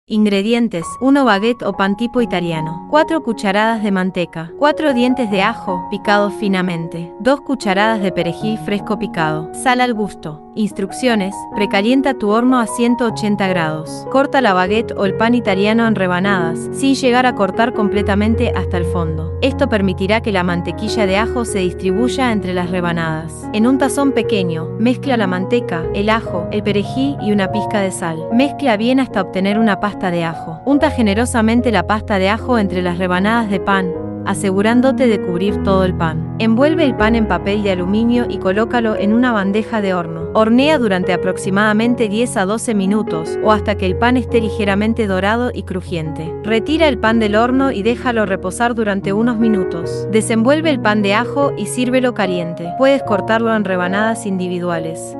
Ingredientes: 1 baguette o pan tipo italiano, 4 cucharadas de manteca, 4 dientes de ajo picados finamente, 2 cucharadas de perejil fresco picado, sal al gusto. Instrucciones: precalienta tu horno a 180 grados. Corta la baguette o el pan italiano en rebanadas, sin llegar a cortar completamente hasta el fondo. Esto permitirá que la mantequilla de ajo se distribuya entre las rebanadas. En un tazón pequeño, mezcla la manteca, el ajo, el perejil y una pizca de sal. Mezcla bien hasta obtener una pasta de ajo. Unta generosamente la pasta de ajo entre las rebanadas de pan, asegurándote de cubrir todo el pan. Envuelve el pan en papel de aluminio y colócalo en una bandeja de horno. Hornea durante aproximadamente 10 a 12 minutos o hasta que el pan esté ligeramente dorado y crujiente. Retira el pan del horno y déjalo reposar durante unos minutos. Desenvuelve el pan de ajo y sírvelo caliente. Puedes cortarlo en rebanadas individuales.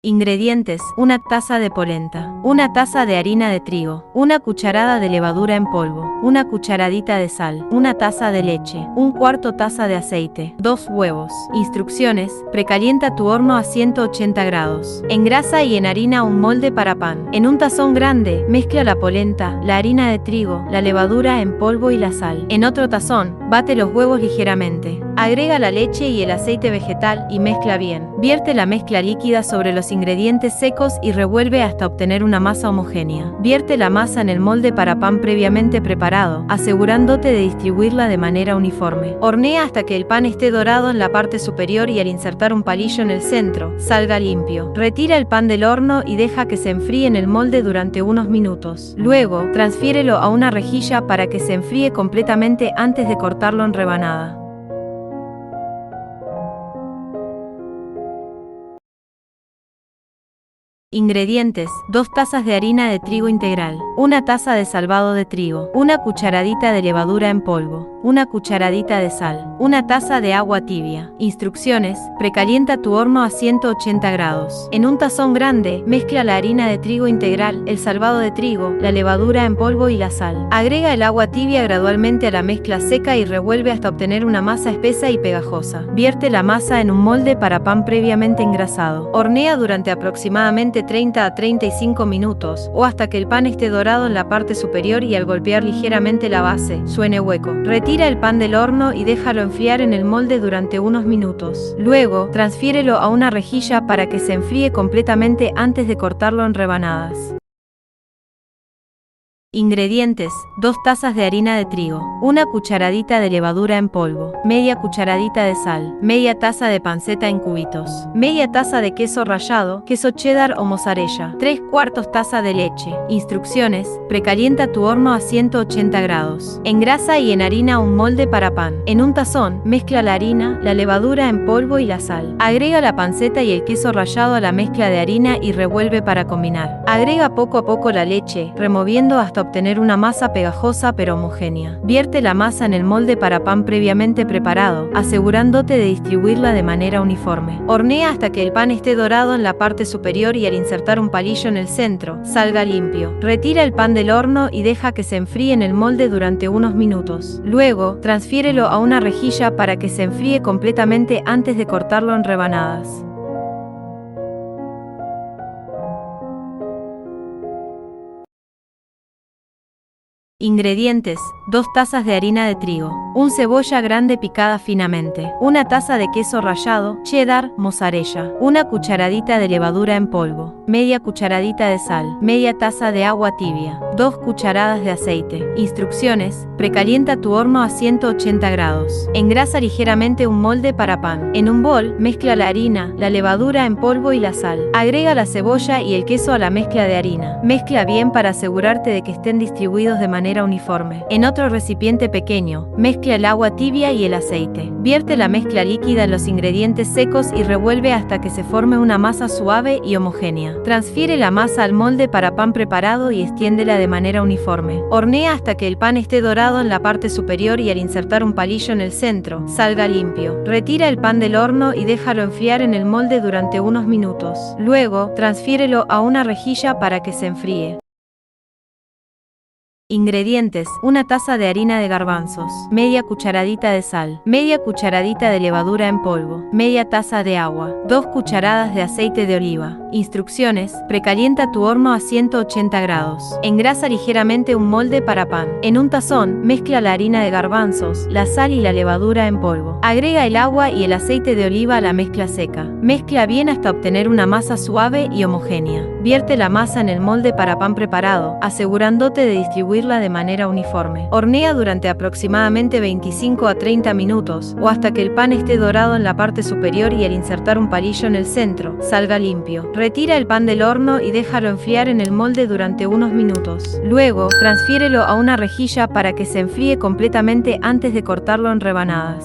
Ingredientes: 1 taza de polenta, 1 taza de harina de trigo, 1 cucharada de levadura en polvo, 1 cucharadita de sal, 1 taza de leche, 1/4 taza de aceite, 2 huevos. Instrucciones: precalienta tu horno a 180 grados. Engrasa y enharina un molde para pan. En un tazón grande, mezcla la polenta, la harina de trigo, la levadura en polvo y la sal. En otro tazón, bate los huevos ligeramente. Agrega la leche y el aceite vegetal y mezcla bien. Vierte la mezcla líquida sobre los ingredientes secos y revuelve hasta obtener una masa homogénea. Vierte la masa en el molde para pan previamente preparado, asegurándote de distribuirla de manera uniforme. Hornea hasta que el pan esté dorado en la parte superior y al insertar un palillo en el centro, salga limpio. Retira el pan del horno y deja que se enfríe en el molde durante unos minutos. Luego, transfiérelo a una rejilla para que se enfríe completamente antes de cortarlo en rebanada. Ingredientes: 2 tazas de harina de trigo integral, 1 taza de salvado de trigo, 1 cucharadita de levadura en polvo, 1 cucharadita de sal, 1 taza de agua tibia. Instrucciones: precalienta tu horno a 180 grados. En un tazón grande, mezcla la harina de trigo integral, el salvado de trigo, la levadura en polvo y la sal. Agrega el agua tibia gradualmente a la mezcla seca y revuelve hasta obtener una masa espesa y pegajosa. Vierte la masa en un molde para pan previamente engrasado. Hornea durante aproximadamente 30 a 35 minutos o hasta que el pan esté dorado en la parte superior y al golpear ligeramente la base, suene hueco. Retira el pan del horno y déjalo enfriar en el molde durante unos minutos. Luego, transfiérelo a una rejilla para que se enfríe completamente antes de cortarlo en rebanadas. Ingredientes: 2 tazas de harina de trigo, 1 cucharadita de levadura en polvo, media cucharadita de sal, media taza de panceta en cubitos, media taza de queso rallado, queso cheddar o mozzarella, 3/4 taza de leche. Instrucciones: precalienta tu horno a 180 grados. Engrasa y enharina un molde para pan. En un tazón, mezcla la harina, la levadura en polvo y la sal. Agrega la panceta y el queso rallado a la mezcla de harina y revuelve para combinar. Agrega poco a poco la leche, removiendo hasta obtener una masa pegajosa pero homogénea. Vierte la masa en el molde para pan previamente preparado, asegurándote de distribuirla de manera uniforme. Hornea hasta que el pan esté dorado en la parte superior y al insertar un palillo en el centro, salga limpio. Retira el pan del horno y deja que se enfríe en el molde durante unos minutos. Luego, transfiérelo a una rejilla para que se enfríe completamente antes de cortarlo en rebanadas. Ingredientes: 2 tazas de harina de trigo, 1 cebolla grande picada finamente, 1 taza de queso rallado, cheddar, mozzarella, 1 cucharadita de levadura en polvo, media cucharadita de sal, media taza de agua tibia, 2 cucharadas de aceite. Instrucciones: precalienta tu horno a 180 grados. Engrasa ligeramente un molde para pan. En un bol, mezcla la harina, la levadura en polvo y la sal. Agrega la cebolla y el queso a la mezcla de harina. Mezcla bien para asegurarte de que estén distribuidos de manera uniforme. En otro recipiente pequeño, mezcla el agua tibia y el aceite. Vierte la mezcla líquida en los ingredientes secos y revuelve hasta que se forme una masa suave y homogénea. Transfiere la masa al molde para pan preparado y extiéndela de manera uniforme. Hornea hasta que el pan esté dorado en la parte superior y al insertar un palillo en el centro, salga limpio. Retira el pan del horno y déjalo enfriar en el molde durante unos minutos. Luego, transfiérelo a una rejilla para que se enfríe. Ingredientes: una taza de harina de garbanzos, media cucharadita de sal, media cucharadita de levadura en polvo, media taza de agua, 2 cucharadas de aceite de oliva. Instrucciones: precalienta tu horno a 180 grados. Engrasa ligeramente un molde para pan. En un tazón, mezcla la harina de garbanzos, la sal y la levadura en polvo. Agrega el agua y el aceite de oliva a la mezcla seca. Mezcla bien hasta obtener una masa suave y homogénea. Vierte la masa en el molde para pan preparado, asegurándote de distribuirla de manera uniforme. Hornea durante aproximadamente 25 a 30 minutos, o hasta que el pan esté dorado en la parte superior y al insertar un palillo en el centro, salga limpio. Retira el pan del horno y déjalo enfriar en el molde durante unos minutos. Luego, transfiérelo a una rejilla para que se enfríe completamente antes de cortarlo en rebanadas.